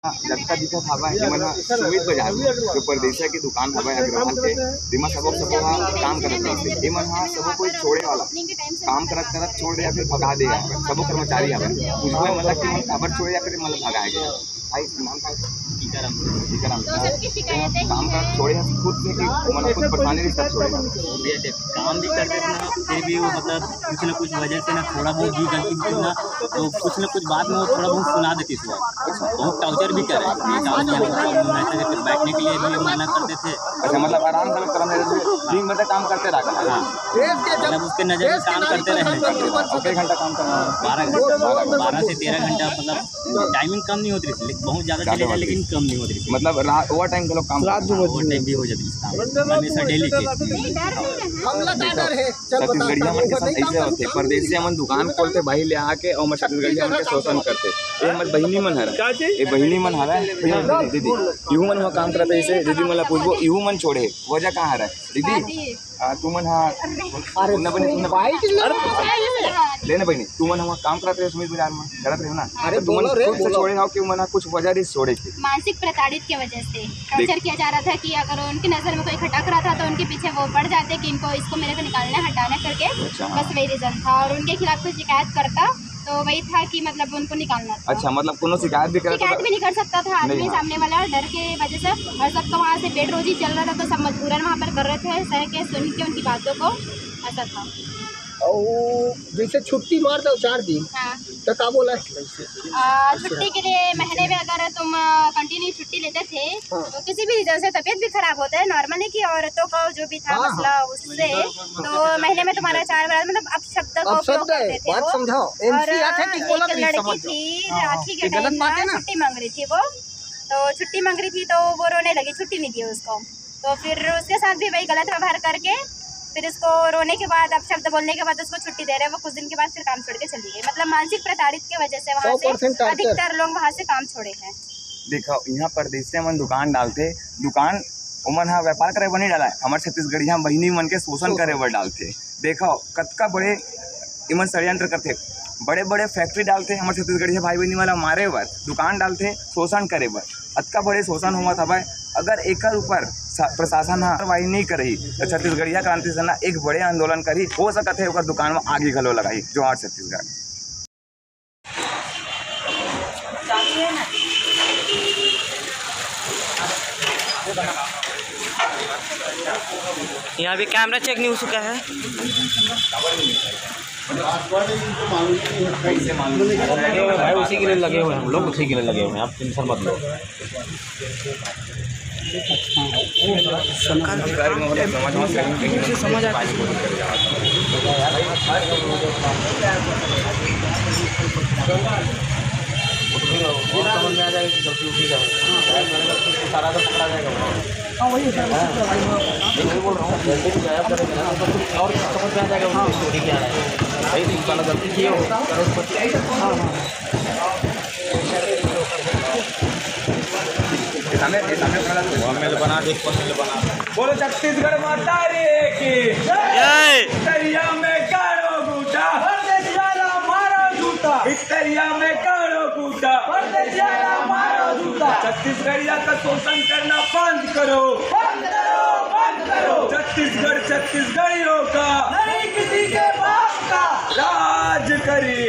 लगता दिखत हवा कि मन सुमित बाजार जो परदेसिया की दुकान हवा अग्रवाल के दिमा सबो काम करत रहिथे। ए मन ह सबो कोई छोड़े वाला काम करत छोड़ दे या फिर भगा दे। सबो कर्मचारी हवे पूछबे मतलब कि मन काबर छोड़े या फिर मन भगा गया। भाई नाम का टीकाराम तो सबकी शिकायतें काम कर छोड़े हैं खुद से कि मन कुछ परेशानी नहीं सब छोड़े काम भी करते थे ना, फिर भी वो मतलब कुछ ना कुछ वजह से ना थोड़ा बहुत भी गलती थी ना, तो कुछ ना कुछ बात में वो थोड़ा बहुत सुना देती थी। बहुत टाउचर भी करे बैठने के लिए भी मना करते थे। अच्छा मतलब आराम से दिन भर काम करते रहा। मतलब उसके नज़र में काम करते रहे। घंटा काम करना 12 से 13 घंटा, मतलब टाइमिंग कम नहीं होती थी, बहुत ज़्यादा चले जाए लेकिन कम नहीं होती थी। मतलब ओवर टाइम के लोग काम ओवर टाइम भी हो जाती है हमेशा डेली के। छत्तीसगढ़िया मन के साथ ऐसे होते परदेसिया मन दुकान खोलते बाही ले आके और छत्तीसगढ़िया मन के शोषण करते। ये मत बहिनी मन हर ये बहिनी मन हवे दीदी इहू मन काम करते ऐसे। दीदी मला पूछबो इहू मन छोड़े वजह कहाँ हर दीदी तू मन अरे न बने लेने बहनी तू मन हम काम करते सुमित बाजार में करत रहे ना। अरे तू मन खुद से छोड़े हो कि मन कुछ वजह नहीं छोड़े थे। मानसिक प्रताड़ित की वजह से टॉर्चर किया जा रहा था कि अगर उनकी नज़र में कोई खटक रहा था तो उनके पीछे वो बढ़ जाते कि इनको इसको मेरे को निकालना हटाना करके। बस वही रीजन था और उनके खिलाफ कोई शिकायत करता तो वही था कि मतलब उनको निकालना था। अच्छा मतलब कोनो शिकायत भी नहीं कर सकता था आदमी सामने वाला डर के वजह से। और सबका वहाँ से पेट रोजी चल रहा था तो सब मजबूरन वहाँ पर कर रहे थे सह के सुन के उनकी बातों को। ऐसा था और जैसे छुट्टी मार दो 4 दिन। हाँ तो क्या बोला छुट्टी के लिए महीने में अगर तुम कंटिन्यू छुट्टी लेते थे तो किसी भी रीजन से तबीयत भी खराब होता है नॉर्मली की औरतों का जो भी था मसला उससे तो महीने में तुम्हारा 4 बार मतलब अब शब्द का उपयोग करते थे। बात समझाओ। और एक लड़की थी राखी के टाइम छुट्टी मांग रही थी वो तो छुट्टी मांग रही थी तो वो रोने लगी, छुट्टी नहीं दी उसको। तो फिर उसके साथ भी वही गलत व्यवहार करके फिर इसको रोने के बाद अब शब्द बोलने के बाद उसको छुट्टी दे रहे हैं। वो कुछ दिन के बाद फिर काम छोड़ के चली गई। मतलब मानसिक प्रताड़ित की वजह से वहाँ से अधिकतर लोग वहाँ से काम छोड़े हैं। देखो यहाँ परदेसिया मन दुकान डालते दुकान उमन हाँ व्यापार करे बनी डाला हमारे छत्तीसगढ़िया बहिनी मन के शोषण करे बर डालते। देखो कतका बड़े इमन षड्यंत्र करते बड़े बड़े फैक्ट्री डालते हमारे छत्तीसगढ़िया भाई बहनी वाला मारे बर दुकान डालते शोषण करे बर। अतका बड़े शोषण हुआ था भाई अगर एक ऊपर प्रशासन कार्रवाई नहीं करी तो छत्तीसगढ़िया क्रांति सेना एक बड़े आंदोलन करी हो सकत है ओकर दुकान में आगे घलो लगाई जो आज छत्तीसगढ़। यहाँ भी कैमरा चेक नहीं हो चुका है। भाई उसी के लिए लगे हुए हैं हम लोग, उसी के लिए लगे हुए हैं, आप टेंशन मत लो। समझ आता समझ में आ जाएगा कि गलती उसी का सारा तो पकड़ा जाएगा। हाँ वही बोल रहा हूँ जैसे भी गायब करेंगे ना तो कुछ और समझ में आ जाएगा उनकी स्टोरी क्या है। भाई तो साला गलती किए हो करोड़पति। हाँ बना देख बना बोलो छत्तीसगढ़ माता रे की भितरिया में काढ़ो बूटा मारो जूता भितरिया में काढ़ो बूटा छत्तीसगढ़िया का शोषण करना बंद करो छत्तीसगढ़ छत्तीसगढ़ियों का नहीं किसी के बाप का राज करी।